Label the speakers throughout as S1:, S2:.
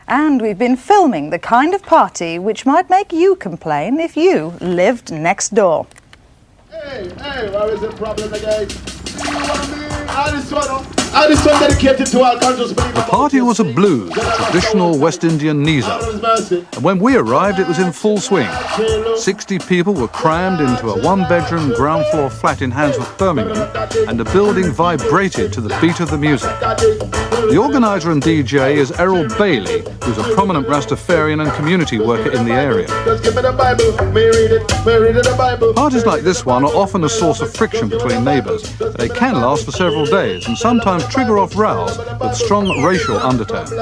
S1: And we've been filming the kind of party which might make you complain if you lived next door.
S2: Hey, where is the problem again? This one dedicated to our conscious belief.
S3: The party was a blues, a traditional West Indian niza. And when we arrived, it was in full swing. 60 people were crammed into a one-bedroom ground floor flat in Handsworth, Birmingham, and the building vibrated to the beat of the music. The organiser and DJ is Errol Bailey, who's a prominent Rastafarian and community worker in the area. Parties like this one are often a source of friction between neighbours. They can last for several days and sometimes trigger off rows with strong racial undertones.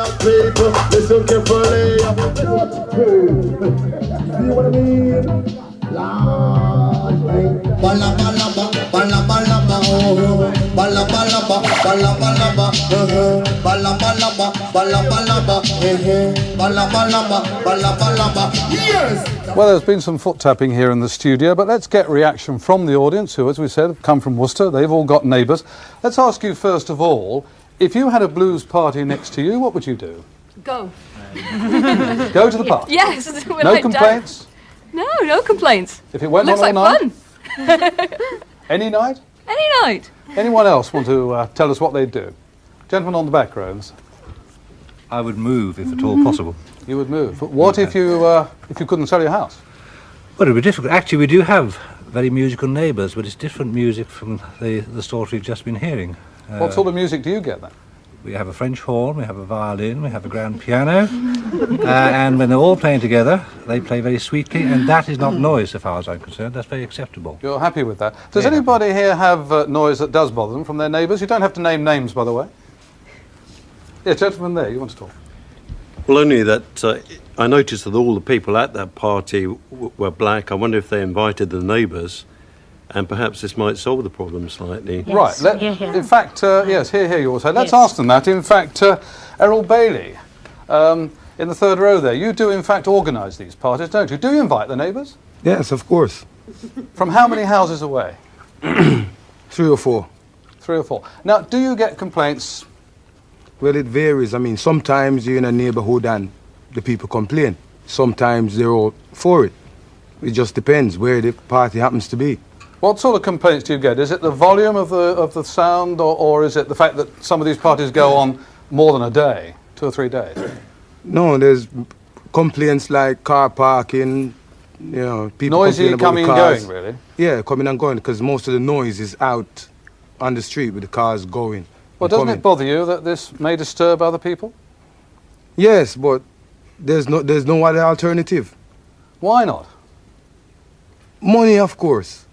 S3: Well, there's been some foot tapping here in the studio, but let's get reaction from the audience who, as we said, have come from Worcester. They've all got neighbours. Let's ask you first of all, if you had a blues party next to you, what would you do?
S4: Go.
S3: Go to the party?
S4: Yes.
S3: No complaints?
S4: No complaints.
S3: If it went
S4: Looks
S3: on all
S4: like
S3: night?
S4: Fun.
S3: Any night?
S4: Any night.
S3: Anyone else want to tell us what they'd do? Gentleman on the back rows.
S5: I would move if at all possible.
S3: You would move. But what if you couldn't sell your house?
S5: Well, it would be difficult. Actually, we do have very musical neighbours, but it's different music from the sort we've just been hearing.
S3: What sort of music do you get then?
S5: We have a French horn, we have a violin, we have a grand piano, and when they're all playing together, they play very sweetly, and that is not noise, so far as I'm concerned. That's very acceptable.
S3: You're happy with that? Does anybody here have noise that does bother them from their neighbours? You don't have to name names, by the way. Yeah, gentleman there, you want to talk?
S6: Well, only that I noticed that all the people at that party were black. I wonder if they invited the neighbours, and perhaps this might solve the problem slightly.
S1: Yes.
S3: Right. In fact, yes, here you also. Let's ask them that. In fact, Errol Bailey, in the third row there, you do in fact organise these parties, don't you? Do you invite the neighbours?
S7: Yes, of course.
S3: From how many houses away?
S7: 3 or 4.
S3: 3 or 4. Now, do you get complaints?
S7: Well, it varies. I mean, sometimes you're in a neighbourhood and the people complain. Sometimes they're all for it. It just depends where the party happens to be.
S3: What sort of complaints do you get? Is it the volume of the sound, or is it the fact that some of these parties go on more than a day, 2 or 3 days?
S7: No, there's complaints like car parking, people
S3: noisy coming and going, really?
S7: Yeah, coming and going, because most of the noise is out on the street with the cars going.
S3: Well, doesn't it bother you that this may disturb other people?
S7: Yes, but there's no other alternative.
S3: Why not?
S7: Money, of course.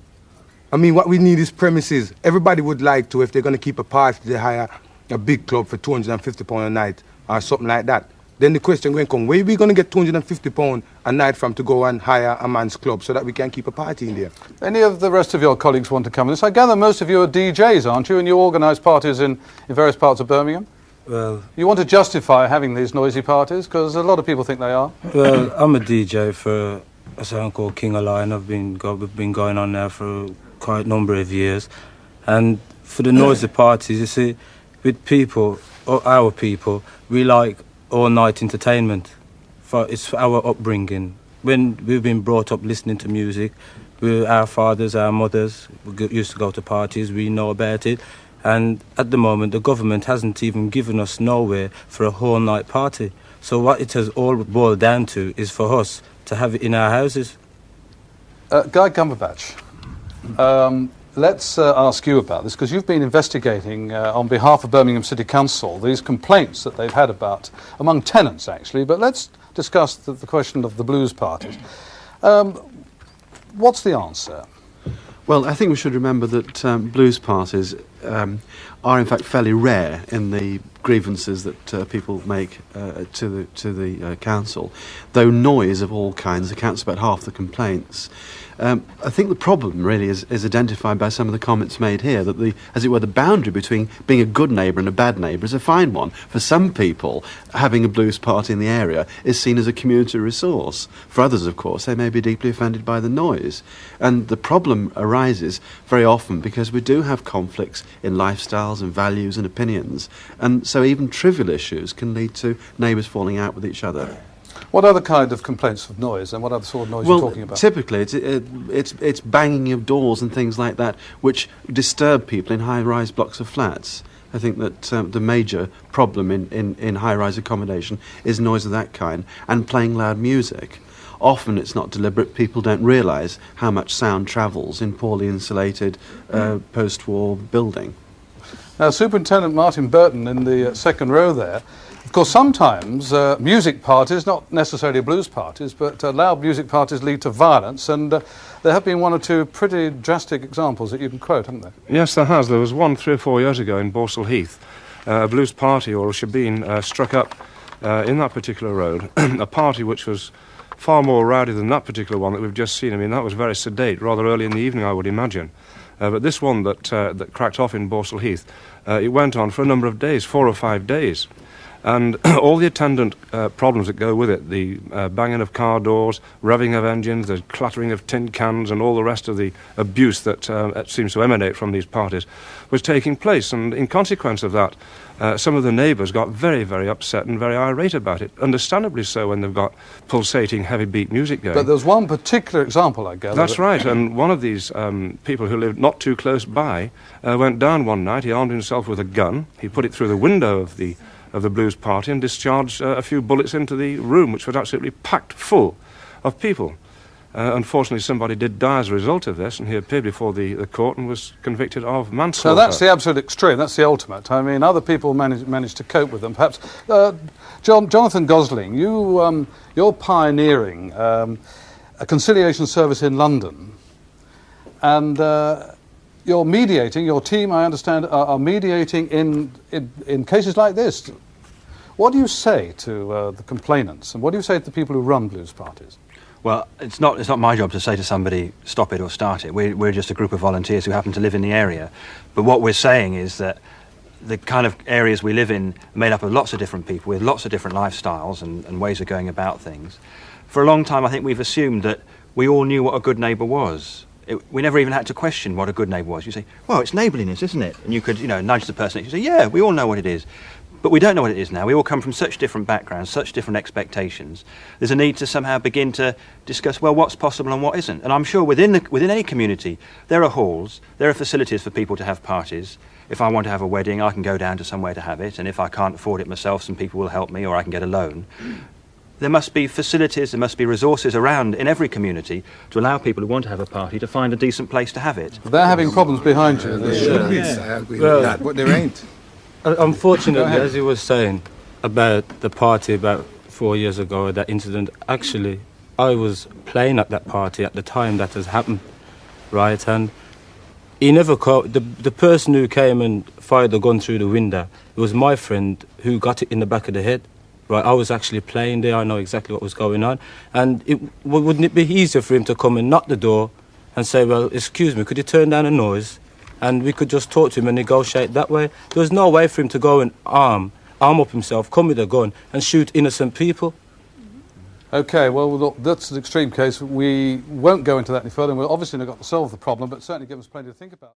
S7: I mean, what we need is premises. Everybody would like to, if they're going to keep a party, they hire a big club for £250 a night or something like that. Then the question going to come, where are we going to get £250 a night from to go and hire a man's club so that we can keep a party in there?
S3: Any of the rest of your colleagues want to come in this? I gather most of you are DJs, aren't you? And you organise parties in various parts of Birmingham?
S8: Well,
S3: you want to justify having these noisy parties? Because a lot of people think they are.
S8: Well, I'm a DJ for a sound called King Alive. We've been going on now for quite a number of years. And for the noisy parties, you see, with people, or our people, we like all-night entertainment. It's for our upbringing. When we've been brought up listening to music, our fathers, our mothers used to go to parties, we know about it. And at the moment, the government hasn't even given us nowhere for a whole-night party. So what it has all boiled down to is for us to have it in our houses.
S3: Guy Cumberbatch, let's ask you about this, because you've been investigating on behalf of Birmingham City Council these complaints that they've had about, among tenants actually, but let's discuss the question of the blues parties. What's the answer?
S9: Well, I think we should remember that blues parties are in fact fairly rare in the grievances that people make to the council, though noise of all kinds accounts for about half the complaints. I think the problem really is identified by some of the comments made here, that as it were, the boundary between being a good neighbour and a bad neighbour is a fine one. For some people, having a blues party in the area is seen as a community resource. For others, of course, they may be deeply offended by the noise. And the problem arises very often because we do have conflicts in lifestyles and values and opinions. And so even trivial issues can lead to neighbours falling out with each other.
S3: What other kind of complaints of noise, and what other sort of noise are you talking about?
S9: Typically it's banging of doors and things like that which disturb people in high-rise blocks of flats. I think that the major problem in high-rise accommodation is noise of that kind, and playing loud music. Often it's not deliberate. People don't realise how much sound travels in poorly insulated post-war building.
S3: Now, Superintendent Martin Burton in the second row there. Of course, sometimes music parties, not necessarily blues parties, but loud music parties lead to violence, and there have been one or two pretty drastic examples that you can quote, haven't there?
S10: Yes, there has. There was one 3 or 4 years ago in Borstal Heath. A blues party or a shebeen struck up in that particular road, a party which was far more rowdy than that particular one that we've just seen. I mean, that was very sedate, rather early in the evening, I would imagine. But this one that cracked off in Borstal Heath, it went on for a number of days, 4 or 5 days. And all the attendant problems that go with it, the banging of car doors, revving of engines, the clattering of tin cans, and all the rest of the abuse that seems to emanate from these parties, was taking place. And in consequence of that, some of the neighbours got very, very upset and very irate about it, understandably so when they've got pulsating, heavy beat music going.
S3: But there's one particular example, I gather.
S10: That's right, and one of these people who lived not too close by went down one night. He armed himself with a gun. He put it through the window of the blues party and discharged a few bullets into the room, which was absolutely packed full of people. Unfortunately, somebody did die as a result of this, and he appeared before the court and was convicted of manslaughter.
S3: So that's the absolute extreme, that's the ultimate. I mean, other people managed to cope with them. Perhaps, Jonathan Gosling, you're pioneering a conciliation service in London, and you're mediating, your team, I understand, are mediating in cases like this. What do you say to the complainants, and what do you say to the people who run blues parties?
S11: Well, it's not my job to say to somebody, stop it or start it. We're just a group of volunteers who happen to live in the area. But what we're saying is that the kind of areas we live in are made up of lots of different people with lots of different lifestyles and ways of going about things. For a long time, I think we've assumed that we all knew what a good neighbour was. We never even had to question what a good neighbour was. You say, well, it's neighbourliness, isn't it? And you could, nudge the person next to you and say, yeah, we all know what it is. But we don't know what it is now. We all come from such different backgrounds, such different expectations. There's a need to somehow begin to discuss, well, what's possible and what isn't. And I'm sure within any community, there are halls, there are facilities for people to have parties. If I want to have a wedding, I can go down to somewhere to have it. And if I can't afford it myself, some people will help me, or I can get a loan. There must be facilities, there must be resources around in every community to allow people who want to have a party to find a decent place to have it.
S3: They're having problems behind you.
S7: There should be, I agree with that, but there ain't.
S8: Unfortunately, as he was saying about the party about 4 years ago, that incident, actually, I was playing at that party at the time that has happened, right? And he never caught, the person who came and fired the gun through the window, it was my friend who got it in the back of the head. Right, I was actually playing there, I know exactly what was going on. And wouldn't it be easier for him to come and knock the door and say, well, excuse me, could you turn down the noise? And we could just talk to him and negotiate that way. There was no way for him to go and arm up himself, come with a gun and shoot innocent people.
S3: OK, well, look, that's an extreme case. We won't go into that any further, and we're obviously not got to solve the problem, but certainly give us plenty to think about.